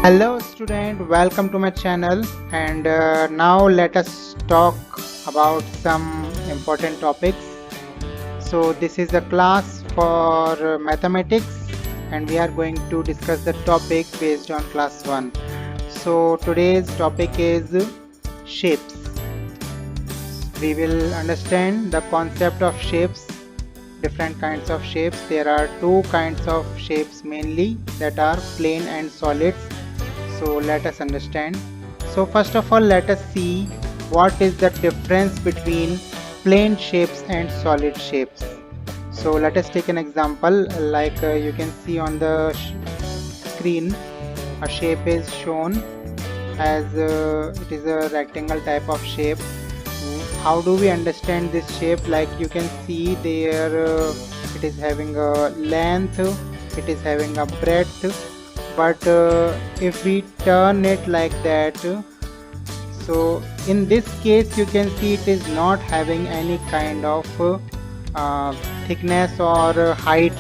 Hello student, welcome to my channel and now let us talk about some important topics. So this is a class for mathematics and we are going to discuss the topic based on class 1. So today's topic is shapes. We will understand the concept of shapes, different kinds of shapes. There are two kinds of shapes mainly, that are plane and solids. So let us understand. So first of all, let us see what is the difference between plane shapes and solid shapes. So let us take an example, like you can see on the screen, a shape is shown as it is a rectangle type of shape. How do we understand this shape? Like you can see there, it is having a length, it is having a breadth, but if we turn it like that, so in this case you can see it is not having any kind of thickness or height.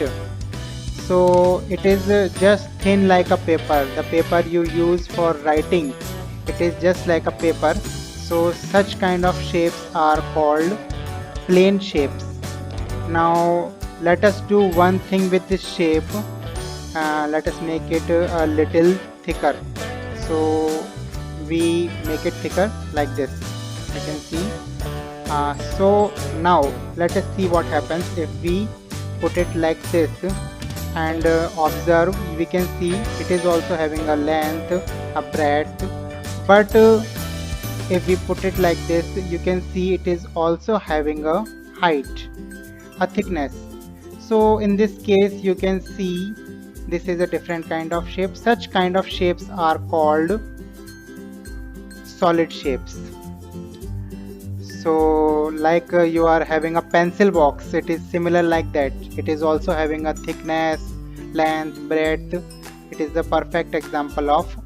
So it is just thin like a paper, the paper you use for writing, it is just like a paper. So such kind of shapes are called plane shapes. Now let us do one thing with this shape. Let us make it a little thicker. So we make it thicker like this, you can see. So now let us see what happens if we put it like this and observe. We can see it is also having a length, a breadth, but if we put it like this, you can see it is also having a height, a thickness. So in this case you can see this is a different kind of shape. Such kind of shapes are called solid shapes. So like you are having a pencil box, it is similar like that. It is also having a thickness, length, breadth. It is the perfect example of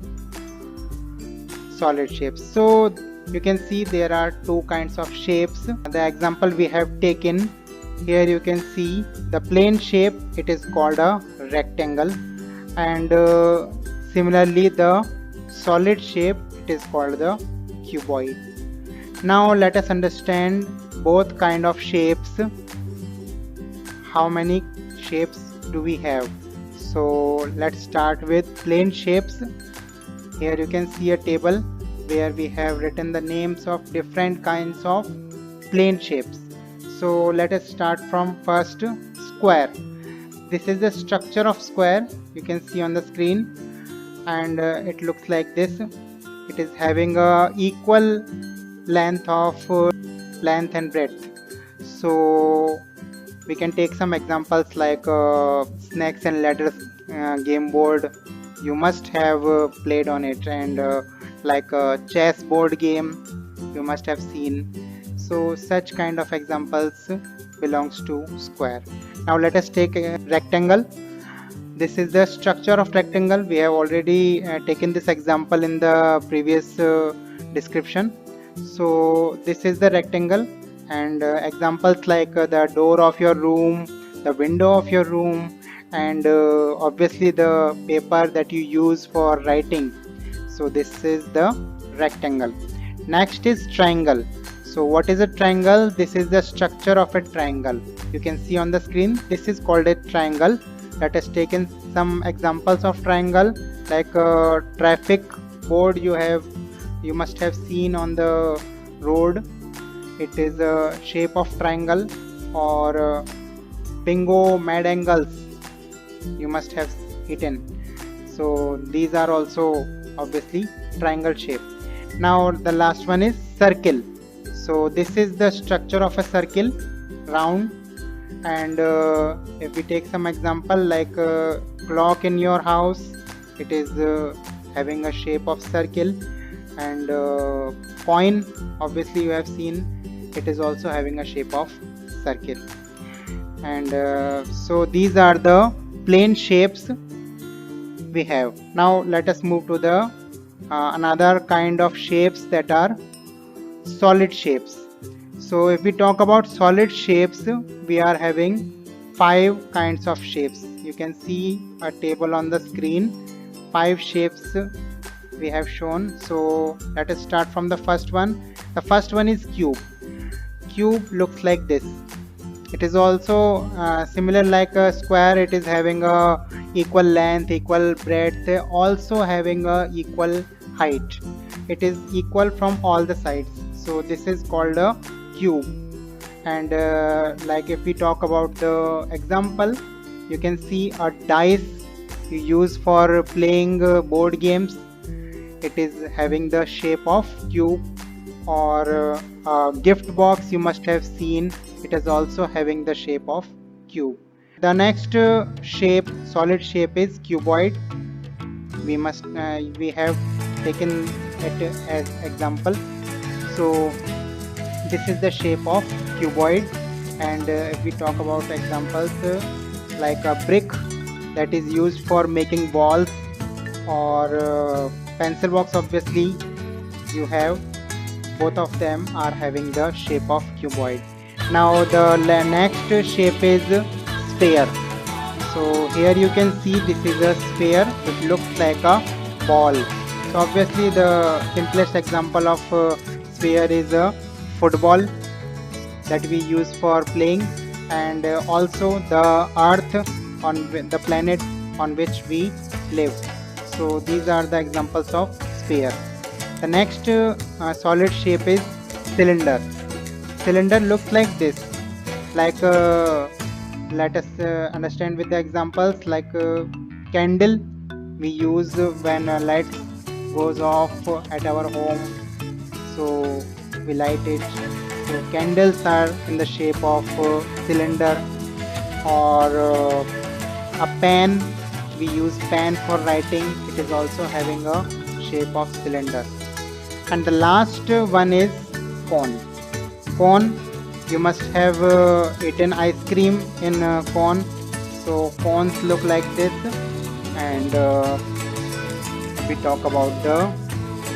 solid shapes. So you can see there are two kinds of shapes. The example we have taken here, you can see the plane shape, it is called a rectangle, and similarly the solid shape, it is called the cuboid. Now let us understand both kind of shapes. How many shapes do we have? So let's start with plane shapes. Here you can see a table where we have written the names of different kinds of plane shapes. So let us start from first, square. This is the structure of square, you can see on the screen, and it looks like this. It is having a equal length of length and breadth. So we can take some examples like snakes and ladders game board. You must have played on it, and like a chess board game you must have seen. So such kind of examples belongs to square. Now let us take a rectangle. This is the structure of rectangle. We have already taken this example in the previous description. So this is the rectangle, and examples like the door of your room, the window of your room, and obviously the paper that you use for writing. So this is the rectangle. Next is triangle. So what is a triangle? This is the structure of a triangle. You can see on the screen, this is called a triangle. Let us take in some examples of triangle, like a traffic board you must have seen on the road. It is a shape of triangle. Or bingo mad angles you must have eaten. So these are also obviously triangle shape. Now the last one is circle. So this is the structure of a circle, round. And if we take some example like clock in your house, it is having a shape of circle. And coin, obviously you have seen, it is also having a shape of circle. And so these are the plane shapes we have. Now let us move to the another kind of shapes, that are solid shapes. So if we talk about solid shapes, we are having 5 kinds of shapes. You can see a table on the screen, 5 shapes we have shown. So let us start from the first one. The first one is cube. Cube looks like this. It is also similar like a square. It is having a equal length, equal breadth, also having a equal height. It is equal from all the sides. So this is called a cube. And like if we talk about the example, you can see a dice you use for playing board games. It is having the shape of cube. Or a gift box you must have seen, it is also having the shape of cube. The next solid shape is cuboid. We have taken it as example. So this is the shape of cuboid. And if we talk about examples, like a brick that is used for making balls, or pencil box, obviously you have, both of them are having the shape of cuboid. Now the next shape is sphere. So here you can see this is a sphere. It looks like a ball. So obviously the simplest example of sphere is a football that we use for playing, and also the earth on the planet on which we live. So these are the examples of sphere. The next solid shape is cylinder. Cylinder looks like this. Like let us understand with the examples, like candle we use when light goes off at our home. So we light it. So candles are in the shape of cylinder. Or a pen, we use pen for writing. It is also having a shape of cylinder. And the last one is cone. Cone, you must have eaten ice cream in cone. So cones look like this. And if we talk about the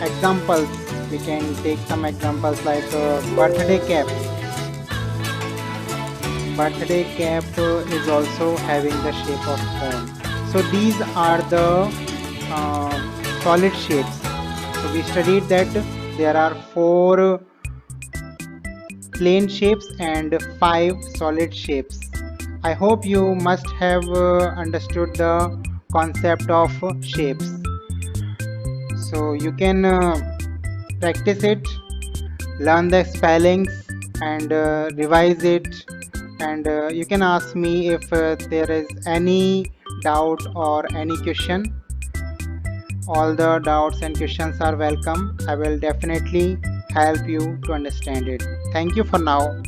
examples, we can take some examples like birthday cap. Birthday cap is also having the shape of cone. So these are the solid shapes. So we studied that there are 4 plane shapes and 5 solid shapes. I hope you must have understood the concept of shapes. So you can practice it, learn the spellings, and revise it. And you can ask me if there is any doubt or any question. All the doubts and questions are welcome. I will definitely help you to understand it. Thank you for now.